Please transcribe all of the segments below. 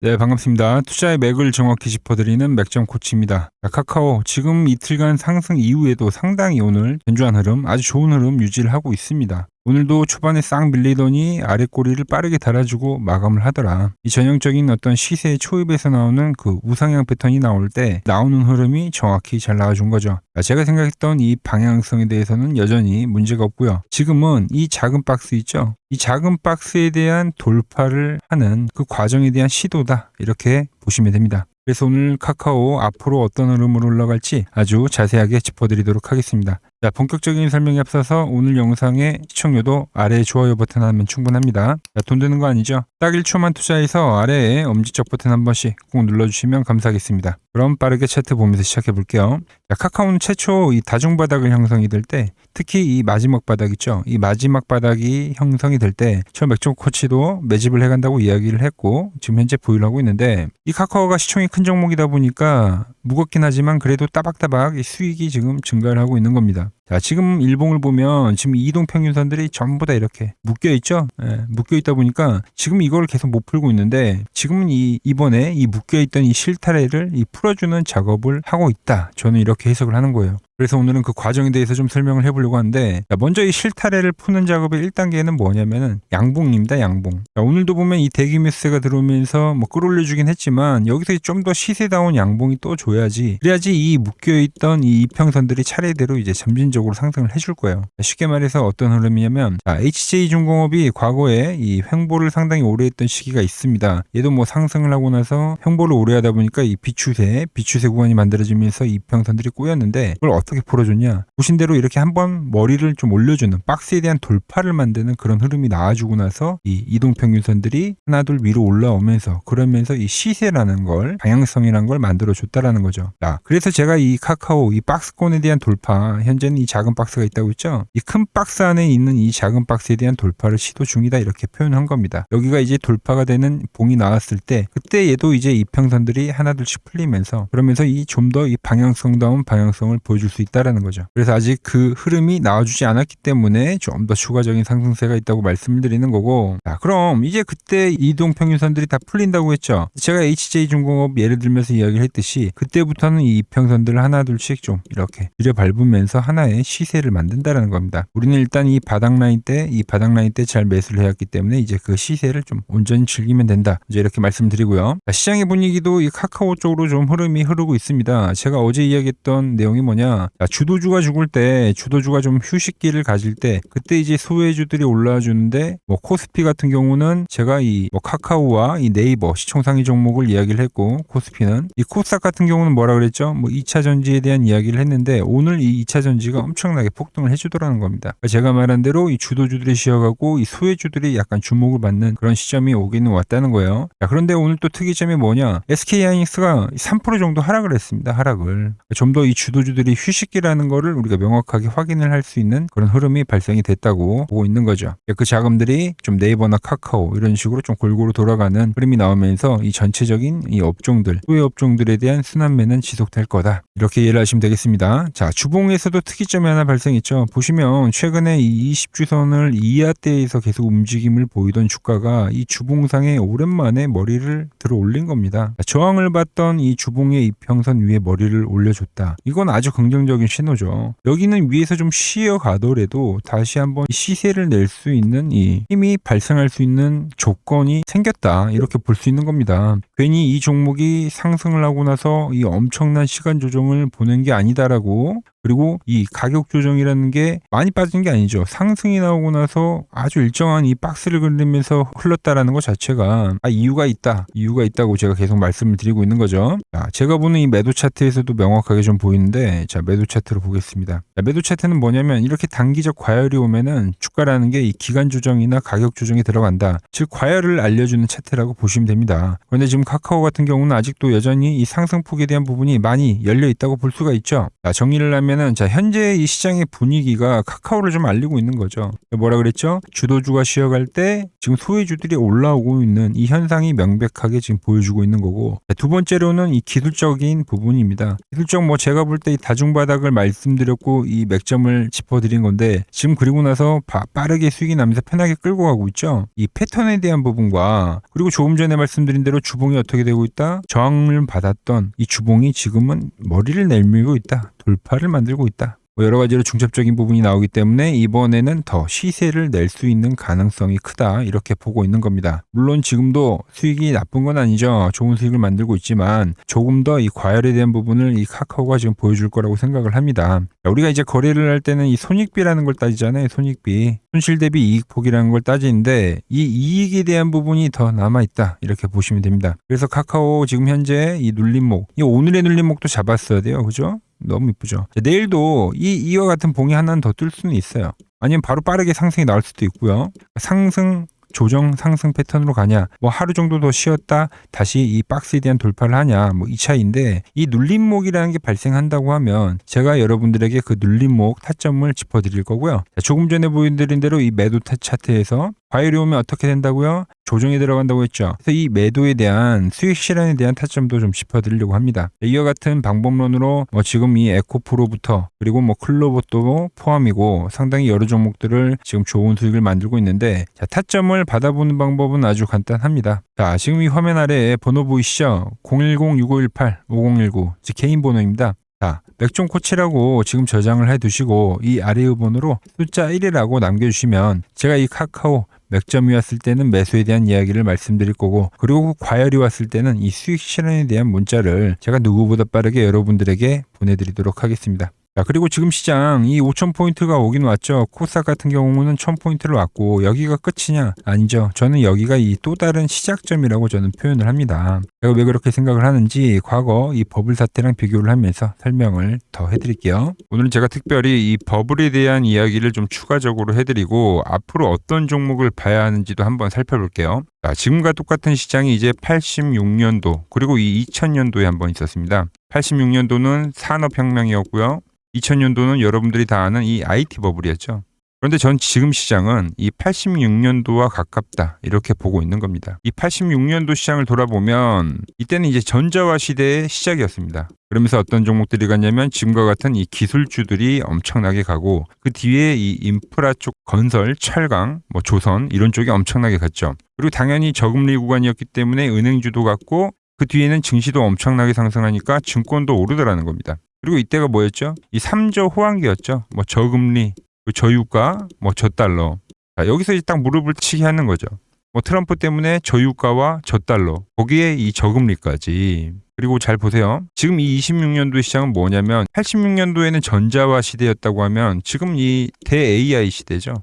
네, 반갑습니다. 투자의 맥을 정확히 짚어드리는 맥점 코치입니다. 자, 카카오 지금 이틀간 상승 이후에도 상당히 오늘 견조한 흐름, 아주 좋은 흐름 유지를 하고 있습니다. 오늘도 초반에 싹 밀리더니 아래 꼬리를 빠르게 달아주고 마감을 하더라. 이 전형적인 어떤 시세의 초입에서 나오는 그 우상향 패턴이 나올 때 나오는 흐름이 정확히 잘 나와준 거죠. 제가 생각했던 이 방향성에 대해서는 여전히 문제가 없고요. 지금은 이 작은 박스 있죠? 이 작은 박스에 대한 돌파를 하는 그 과정에 대한 시도다. 이렇게 보시면 됩니다. 그래서 오늘 카카오 앞으로 어떤 흐름으로 올라갈지 아주 자세하게 짚어드리도록 하겠습니다. 자, 본격적인 설명에 앞서서 오늘 영상의 시청료도 아래 좋아요 버튼 하면 충분합니다. 자, 돈 드는 거 아니죠? 딱 1초만 투자해서 아래에 엄지척 버튼 한 번씩 꼭 눌러주시면 감사하겠습니다. 그럼 빠르게 차트 보면서 시작해 볼게요. 자, 카카오는 최초 이 다중바닥을 형성이 될 때, 특히 이 마지막 바닥 있죠? 이 마지막 바닥이 형성이 될 때 처음 맥점 코치도 매집을 해간다고 이야기를 했고 지금 현재 보유를 하고 있는데, 이 카카오가 시총이 큰 종목이다 보니까 무겁긴 하지만 그래도 따박따박 이 수익이 지금 증가를 하고 있는 겁니다. 자, 지금 일봉을 보면 지금 이동평균선들이 전부 다 이렇게 묶여있죠? 묶여있다 보니까 지금 이걸 계속 못 풀고 있는데, 지금은 이번에 이 묶여있던 이 실타래를 풀어주는 작업을 하고 있다. 저는 이렇게 해석을 하는 거예요. 그래서 오늘은 그 과정에 대해서 좀 설명을 해보려고 하는데, 먼저 이 실타래를 푸는 작업의 1단계는 뭐냐면은 양봉입니다. 양봉. 자, 오늘도 보면 이 대기 매수세가 들어오면서 끌어올려주긴 했지만 여기서 좀 더 시세다운 양봉이 또 줘야지, 그래야지 이 묶여있던 이 이평선들이 차례대로 이제 점진적으로 상승을 해줄 거예요. 쉽게 말해서 어떤 흐름이냐면, HJ중공업이 과거에 이 횡보를 상당히 오래 했던 시기가 있습니다. 얘도 뭐 상승을 하고 나서 횡보를 오래 하다 보니까 이 비추세 구간이 만들어지면서 이평선들이 꼬였는데, 그걸 어떻게 풀어줬냐? 보신 대로 이렇게 한번 머리를 좀 올려주는, 박스에 대한 돌파를 만드는 그런 흐름이 나와주고 나서 이 이동평균선들이 하나둘 위로 올라오면서, 그러면서 이 시세라는 걸, 방향성이라는 걸 만들어줬다라는 거죠. 자, 그래서 제가 이 카카오 이 박스권에 대한 돌파, 현재는 이 작은 박스가 있다고 했죠? 이 큰 박스 안에 있는 이 작은 박스에 대한 돌파를 시도 중이다, 이렇게 표현한 겁니다. 여기가 이제 돌파가 되는 봉이 나왔을 때, 그때 얘도 이제 이평선들이 하나둘씩 풀리면서, 그러면서 이 좀 더 이 방향성다운 방향성을 보여줄 수 있다라는 거죠. 그래서 아직 그 흐름이 나와주지 않았기 때문에 좀 더 추가적인 상승세가 있다고 말씀을 드리는 거고, 자, 그럼 이제 그때 이동평균선들이 다 풀린다고 했죠. 제가 HJ중공업 예를 들면서 이야기를 했듯이 그때부터는 이 이평선들을 하나둘씩 좀 이렇게 들여밟으면서 하나의 시세를 만든다라는 겁니다. 우리는 일단 이 바닥 라인 때 잘 매수를 해왔기 때문에 이제 그 시세를 좀 온전히 즐기면 된다, 이제 이렇게 말씀드리고요. 시장의 분위기도 이 카카오 쪽으로 좀 흐름이 흐르고 있습니다. 제가 어제 이야기했던 내용이 뭐냐, 주도주가 죽을 때, 주도주가 좀 휴식기를 가질 때, 그때 이제 소외주들이 올라와 주는데, 뭐 코스피 같은 경우는 제가 이 카카오와 이 네이버 시총 상위 종목을 이야기를 했고, 코스피는 이 코스닥 같은 경우는 뭐라 그랬죠? 2차 전지에 대한 이야기를 했는데, 오늘 이 2차 전지가 엄청나게 폭등을 해주더라는 겁니다. 제가 말한 대로 이 주도주들이 쉬어가고 이 소외주들이 약간 주목을 받는 그런 시점이 오기는 왔다는 거예요. 자, 그런데 오늘 또 특이점이 뭐냐? SK하이닉스가 3% 정도 하락을 했습니다. 하락을. 좀 더 이 주도주들이 휴식기라는 거를 우리가 명확하게 확인을 할 수 있는 그런 흐름이 발생이 됐다고 보고 있는 거죠. 그 자금들이 좀 네이버나 카카오 이런 식으로 좀 골고루 돌아가는 흐름이 나오면서 이 전체적인 이 업종들, 소외 업종들에 대한 순환매는 지속될 거다, 이렇게 이해를 하시면 되겠습니다. 자, 주봉에서도 특이점이 하나 발생했죠. 보시면 최근에 이 20주선을 이하대에서 계속 움직임을 보이던 주가가 이 주봉상에 오랜만에 머리를 들어 올린 겁니다. 저항을 받던 이 주봉의 이평선 위에 머리를 올려줬다. 이건 아주 긍정적인 신호죠. 여기는 위에서 좀 쉬어가더라도 다시 한번 시세를 낼 수 있는 이 힘이 발생할 수 있는 조건이 생겼다, 이렇게 볼 수 있는 겁니다. 괜히 이 종목이 상승을 하고 나서 이 엄청난 시간 조정을 보낸 게 아니다라고, 그리고 이 가격 조정이라는 게 많이 빠진 게 아니죠. 상승이 나오고 나서 아주 일정한 이 박스를 그리면서 흘렀다라는 것 자체가 이유가 있다고 제가 계속 말씀을 드리고 있는 거죠. 자, 제가 보는 이 매도 차트에서도 명확하게 좀 보이는데, 자, 매도 차트로 보겠습니다. 자, 매도 차트는 뭐냐면, 이렇게 단기적 과열이 오면은 주가라는 게 이 기간 조정이나 가격 조정에 들어간다, 즉 과열을 알려주는 차트라고 보시면 됩니다. 그런데 지금 카카오 같은 경우는 아직도 여전히 이 상승폭에 대한 부분이 많이 열려 있다고 볼 수가 있죠. 자, 정리를 하면 보면은 자, 현재 이 시장의 분위기가 카카오를 좀 알리고 있는 거죠. 뭐라 그랬죠? 주도주가 쉬어갈 때 지금 소외주들이 올라오고 있는 이 현상이 명백하게 지금 보여주고 있는 거고, 두 번째로는 이 기술적인 부분입니다. 기술적 뭐 제가 볼 때 이 다중바닥을 말씀드렸고 이 맥점을 짚어드린 건데, 지금 그리고 나서 빠르게 수익이 나면서 편하게 끌고 가고 있죠. 이 패턴에 대한 부분과, 그리고 조금 전에 말씀드린 대로 주봉이 어떻게 되고 있다? 저항을 받았던 이 주봉이 지금은 머리를 내밀고 있다. 돌파를 만들고 있다. 여러 가지로 중첩적인 부분이 나오기 때문에 이번에는 더 시세를 낼 수 있는 가능성이 크다, 이렇게 보고 있는 겁니다. 물론 지금도 수익이 나쁜 건 아니죠. 좋은 수익을 만들고 있지만 조금 더 이 과열에 대한 부분을 이 카카오가 지금 보여줄 거라고 생각을 합니다. 우리가 이제 거래를 할 때는 이 손익비라는 걸 따지잖아요. 손익비, 손실 대비 이익폭이라는 걸 따지는데, 이 이익에 대한 부분이 더 남아있다, 이렇게 보시면 됩니다. 그래서 카카오 지금 현재 이 눌림목, 이 오늘의 눌림목도 잡았어야 돼요. 그죠? 너무 이쁘죠. 내일도 이와 같은 봉이 하나는 더 뜰 수는 있어요. 아니면 바로 빠르게 상승이 나올 수도 있고요. 상승 조정 상승 패턴으로 가냐, 뭐 하루 정도 더 쉬었다 다시 이 박스에 대한 돌파를 하냐, 뭐 이 차이인데, 이 눌림목이라는 게 발생한다고 하면 제가 여러분들에게 그 눌림목 타점을 짚어드릴 거고요. 자, 조금 전에 보여드린 대로 이 매도 차트에서 과열이 오면 어떻게 된다고요? 조정이 들어간다고 했죠. 그래서 이 매도에 대한 수익 실현에 대한 타점도 좀 짚어드리려고 합니다. 이와 같은 방법론으로 지금 이 에코프로부터 그리고 뭐 클로버도 포함이고 상당히 여러 종목들을 지금 좋은 수익을 만들고 있는데, 자, 타점을 받아보는 방법은 아주 간단합니다. 자, 지금 이 화면 아래에 번호 보이시죠? 010-6518-5019 즉 개인 번호입니다. 자, 맥종 코치라고 지금 저장을 해 두시고 이 아래의 번호로 숫자 1이라고 남겨주시면 제가 이 카카오 맥점이 왔을 때는 매수에 대한 이야기를 말씀드릴 거고, 그리고 과열이 왔을 때는 이 수익 실현에 대한 문자를 제가 누구보다 빠르게 여러분들에게 보내드리도록 하겠습니다. 자, 그리고 지금 시장 이 5,000포인트가 오긴 왔죠. 코스닥 같은 경우는 1,000포인트를 왔고, 여기가 끝이냐? 아니죠. 저는 여기가 이 또 다른 시작점이라고 저는 표현을 합니다. 제가 왜 그렇게 생각을 하는지 과거 이 버블 사태랑 비교를 하면서 설명을 더 해드릴게요. 오늘은 제가 특별히 이 버블에 대한 이야기를 좀 추가적으로 해드리고, 앞으로 어떤 종목을 봐야 하는지도 한번 살펴볼게요. 자, 지금과 똑같은 시장이 이제 86년도 그리고 이 2000년도에 한번 있었습니다. 86년도는 산업혁명이었고요. 2000년도는 여러분들이 다 아는 이 IT 버블이었죠. 그런데 전 지금 시장은 이 86년도와 가깝다, 이렇게 보고 있는 겁니다. 이 86년도 시장을 돌아보면 이때는 이제 전자화 시대의 시작이었습니다. 그러면서 어떤 종목들이 갔냐면 지금과 같은 이 기술주들이 엄청나게 가고, 그 뒤에 이 인프라 쪽 건설, 철강, 뭐 조선 이런 쪽이 엄청나게 갔죠. 그리고 당연히 저금리 구간이었기 때문에 은행주도 갔고, 그 뒤에는 증시도 엄청나게 상승하니까 증권도 오르더라는 겁니다. 그리고 이때가 뭐였죠? 이 3조 호황기였죠. 뭐 저금리, 저유가, 뭐 저달러. 자, 여기서 이제 딱 무릎을 치게 하는 거죠. 뭐 트럼프 때문에 저유가와 저달러, 거기에 이 저금리까지. 그리고 잘 보세요. 지금 이 26년도 시장은 뭐냐면 86년도에는 전자화 시대였다고 하면 지금 이 대 AI 시대죠.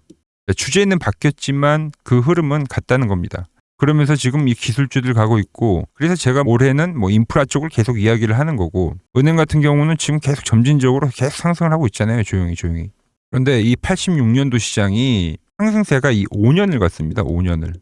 주제는 바뀌었지만 그 흐름은 같다는 겁니다. 그러면서 지금 이 기술주들 가고 있고, 그래서 제가 올해는 뭐 인프라 쪽을 계속 이야기를 하는 거고, 은행 같은 경우는 지금 계속 점진적으로 계속 상승을 하고 있잖아요. 조용히. 그런데 이 86년도 시장이 상승세가 이 5년을 갔습니다. 5년을.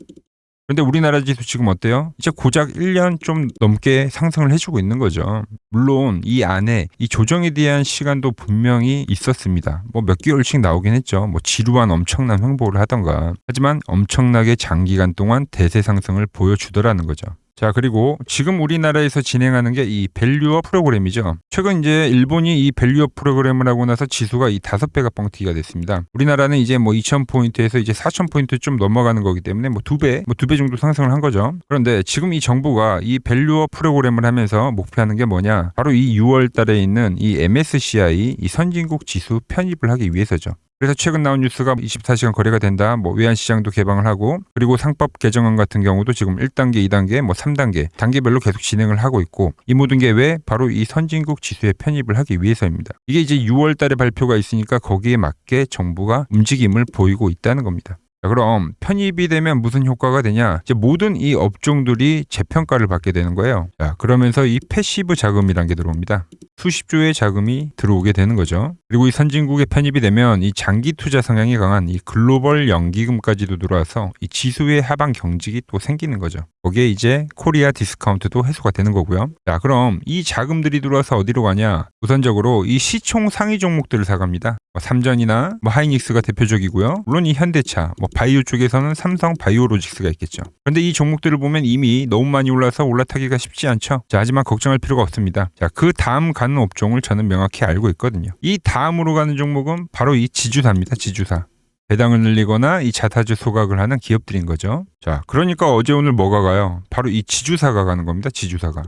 그런데 우리나라 지수 지금 어때요? 이제 고작 1년 좀 넘게 상승을 해주고 있는 거죠. 물론 이 안에 이 조정에 대한 시간도 분명히 있었습니다. 뭐 몇 개월씩 나오긴 했죠. 뭐 지루한 엄청난 횡보를 하던가. 하지만 엄청나게 장기간 동안 대세 상승을 보여주더라는 거죠. 자, 그리고 지금 우리나라에서 진행하는 게 이 밸류업 프로그램이죠. 최근 이제 일본이 이 밸류업 프로그램을 하고 나서 지수가 이 5배가 뻥튀기가 됐습니다. 우리나라는 이제 뭐 2,000포인트에서 이제 4,000포인트 좀 넘어가는 거기 때문에 뭐 2배 정도 상승을 한 거죠. 그런데 지금 이 정부가 이 밸류업 프로그램을 하면서 목표하는 게 뭐냐? 바로 이 6월 달에 있는 이 MSCI 이 선진국 지수 편입을 하기 위해서죠. 그래서 최근 나온 뉴스가 24시간 거래가 된다, 뭐 외환시장도 개방을 하고, 그리고 상법 개정안 같은 경우도 지금 1단계, 2단계, 뭐 3단계, 단계별로 계속 진행을 하고 있고, 이 모든 게 왜? 바로 이 선진국 지수에 편입을 하기 위해서입니다. 이게 이제 6월 달에 발표가 있으니까 거기에 맞게 정부가 움직임을 보이고 있다는 겁니다. 자, 그럼 편입이 되면 무슨 효과가 되냐? 이제 모든 이 업종들이 재평가를 받게 되는 거예요. 자, 그러면서 이 패시브 자금이란 게 들어옵니다. 수십조의 자금이 들어오게 되는 거죠. 그리고 이 선진국에 편입이 되면 이 장기 투자 성향이 강한 이 글로벌 연기금까지도 들어와서 이 지수의 하방 경직이 또 생기는 거죠. 거기에 이제 코리아 디스카운트도 해소가 되는 거고요. 자, 그럼 이 자금들이 들어와서 어디로 가냐? 우선적으로 이 시총 상위 종목들을 사갑니다. 삼전이나 하이닉스가 대표적이고요. 물론 이 현대차, 바이오 쪽에서는 삼성 바이오로직스가 있겠죠. 그런데 이 종목들을 보면 이미 너무 많이 올라서 올라타기가 쉽지 않죠. 자, 하지만 걱정할 필요가 없습니다. 자, 그 다음 가는 업종을 저는 명확히 알고 있거든요. 이 다음으로 가는 종목은 바로 이 지주사입니다. 지주사. 배당을 늘리거나 이 자사주 소각을 하는 기업들인 거죠. 자, 그러니까 어제 오늘 뭐가 가요? 바로 이 지주사가 가는 겁니다. 지주사가.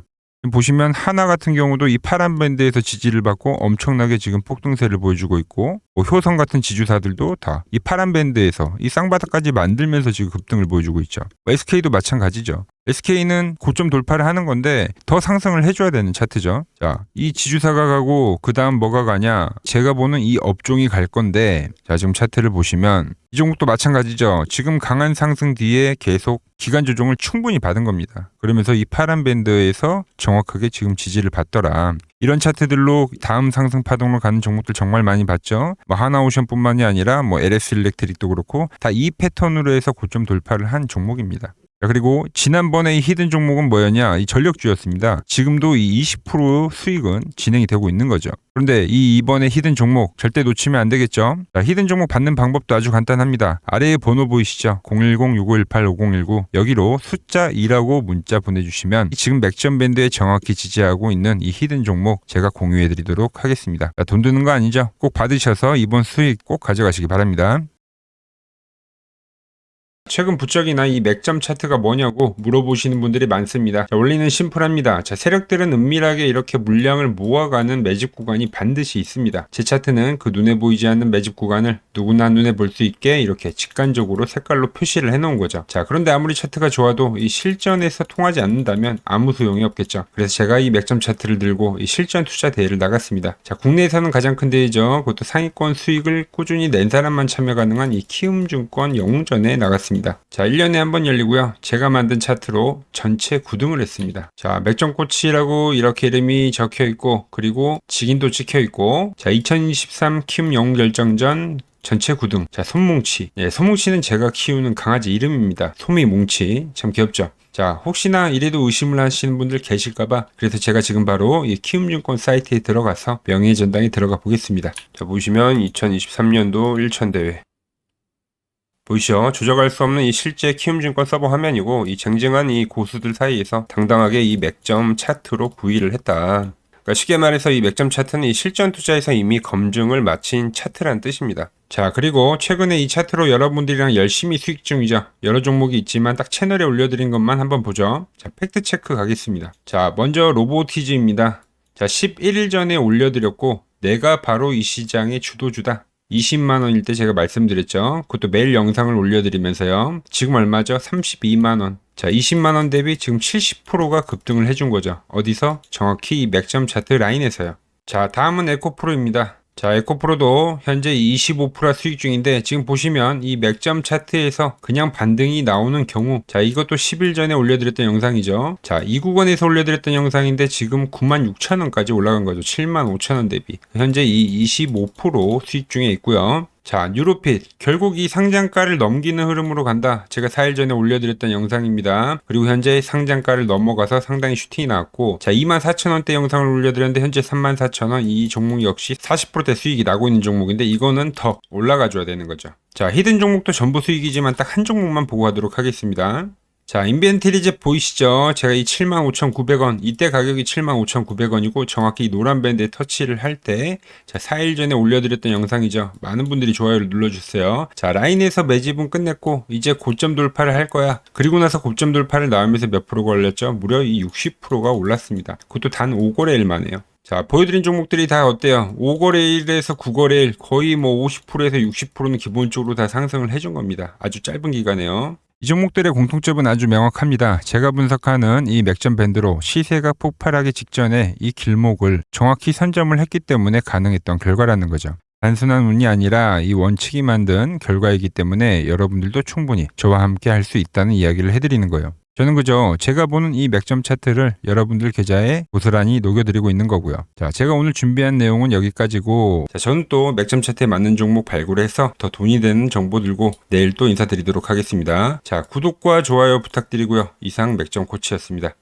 보시면 하나 같은 경우도 이 파란 밴드에서 지지를 받고 엄청나게 지금 폭등세를 보여주고 있고, 효성 같은 지주사들도 다 이 파란 밴드에서 이 쌍바닥까지 만들면서 지금 급등을 보여주고 있죠. SK도 마찬가지죠. SK는 고점 돌파를 하는 건데 더 상승을 해줘야 되는 차트죠. 자, 이 지주사가 가고 그 다음 뭐가 가냐? 제가 보는 이 업종이 갈 건데, 자, 지금 차트를 보시면 이 종목도 마찬가지죠. 지금 강한 상승 뒤에 계속 기간 조정을 충분히 받은 겁니다. 그러면서 이 파란 밴드에서 정확하게 지금 지지를 받더라. 이런 차트들로 다음 상승 파동으로 가는 종목들 정말 많이 봤죠. 하나오션뿐만이 아니라 LS 일렉트릭도 그렇고 다 이 패턴으로 해서 고점 돌파를 한 종목입니다. 자, 그리고 지난번에 이 히든 종목은 뭐였냐? 이 전력주였습니다. 지금도 이 20% 수익은 진행이 되고 있는 거죠. 그런데 이번에 히든 종목 절대 놓치면 안 되겠죠? 자, 히든 종목 받는 방법도 아주 간단합니다. 아래에 번호 보이시죠? 010-6518-5019 여기로 숫자 2라고 문자 보내주시면 지금 맥점 밴드에 정확히 지지하고 있는 이 히든 종목 제가 공유해드리도록 하겠습니다. 자, 돈 드는 거 아니죠? 꼭 받으셔서 이번 수익 꼭 가져가시기 바랍니다. 최근 부쩍이나 이 맥점 차트가 뭐냐고 물어보시는 분들이 많습니다. 자, 원리는 심플합니다. 자, 세력들은 은밀하게 이렇게 물량을 모아가는 매집 구간이 반드시 있습니다. 제 차트는 그 눈에 보이지 않는 매집 구간을 누구나 눈에 볼 수 있게 이렇게 직관적으로 색깔로 표시를 해놓은 거죠. 자, 그런데 아무리 차트가 좋아도 이 실전에서 통하지 않는다면 아무 소용이 없겠죠. 그래서 제가 이 맥점 차트를 들고 이 실전 투자 대회를 나갔습니다. 자, 국내에서는 가장 큰 대회죠. 그것도 상위권 수익을 꾸준히 낸 사람만 참여 가능한 이 키움증권 영웅전에 나갔습니다. 자, 1년에 한 번 열리고요. 제가 만든 차트로 전체 9등을 했습니다. 자, 맥점코치라고 이렇게 이름이 적혀 있고, 그리고 직인도 찍혀 있고, 자, 2023 키움 영웅 결정전 전체 9등. 자, 솜뭉치. 네, 솜뭉치는 제가 키우는 강아지 이름입니다. 솜이뭉치. 참 귀엽죠? 자, 혹시나 이래도 의심을 하시는 분들 계실까봐 그래서 제가 지금 바로 이 키움증권 사이트에 들어가서 명예의 전당에 들어가 보겠습니다. 자, 보시면 2023년도 1천대회. 보이시죠? 조작할 수 없는 이 실제 키움증권 서버 화면이고, 이 쟁쟁한 이 고수들 사이에서 당당하게 이 맥점 차트로 구의를 했다. 그러니까 쉽게 말해서 이 맥점 차트는 이 실전 투자에서 이미 검증을 마친 차트란 뜻입니다. 자, 그리고 최근에 이 차트로 여러분들이랑 열심히 수익 중이죠. 여러 종목이 있지만 딱 채널에 올려드린 것만 한번 보죠. 자, 팩트 체크 가겠습니다. 자, 먼저 로보티즈입니다. 자, 11일 전에 올려드렸고, 내가 바로 이 시장의 주도주다. 20만원일 때 제가 말씀드렸죠. 그것도 매일 영상을 올려드리면서요. 지금 얼마죠? 32만원. 자, 20만원 대비 지금 70%가 급등을 해준 거죠. 어디서? 정확히 이 맥점 차트 라인에서요. 자, 다음은 에코프로입니다. 자, 에코프로도 현재 25% 수익 중인데 지금 보시면 이 맥점 차트에서 그냥 반등이 나오는 경우, 자, 이것도 10일 전에 올려드렸던 영상이죠. 자, 이 구간에서 올려드렸던 영상인데 지금 96,000원까지 올라간 거죠. 75,000원 대비. 현재 이 25% 수익 중에 있고요. 자, 뉴로핏. 결국 이 상장가를 넘기는 흐름으로 간다. 제가 4일 전에 올려드렸던 영상입니다. 그리고 현재 상장가를 넘어가서 상당히 슈팅이 나왔고, 자, 24,000원대 영상을 올려드렸는데 현재 34,000원. 이 종목 역시 40%대 수익이 나고 있는 종목인데 이거는 더 올라가줘야 되는 거죠. 자, 히든 종목도 전부 수익이지만 딱 한 종목만 보고 가도록 하겠습니다. 자, 인벤트리즈 보이시죠? 제가 이 75,900원, 이때 가격이 75,900원이고 정확히 이 노란 밴드에 터치를 할 때, 자, 4일 전에 올려드렸던 영상이죠. 많은 분들이 좋아요를 눌러주세요. 자, 라인에서 매집은 끝냈고 이제 고점 돌파를 할 거야. 그리고 나서 고점 돌파를 나오면서 몇 프로가 올렸죠? 무려 이 60%가 올랐습니다. 그것도 단 5거래일 만에요. 자, 보여드린 종목들이 다 어때요? 5거래일에서 9거래일 거의 50%에서 60%는 기본적으로 다 상승을 해준 겁니다. 아주 짧은 기간에요. 이 종목들의 공통점은 아주 명확합니다. 제가 분석하는 이 맥점 밴드로 시세가 폭발하기 직전에 이 길목을 정확히 선점을 했기 때문에 가능했던 결과라는 거죠. 단순한 운이 아니라 이 원칙이 만든 결과이기 때문에 여러분들도 충분히 저와 함께 할 수 있다는 이야기를 해드리는 거예요. 저는 그저 제가 보는 이 맥점 차트를 여러분들 계좌에 고스란히 녹여드리고 있는 거고요. 자, 제가 오늘 준비한 내용은 여기까지고, 자, 저는 또 맥점 차트에 맞는 종목 발굴해서 더 돈이 되는 정보 들고 내일 또 인사드리도록 하겠습니다. 자, 구독과 좋아요 부탁드리고요. 이상 맥점 코치였습니다.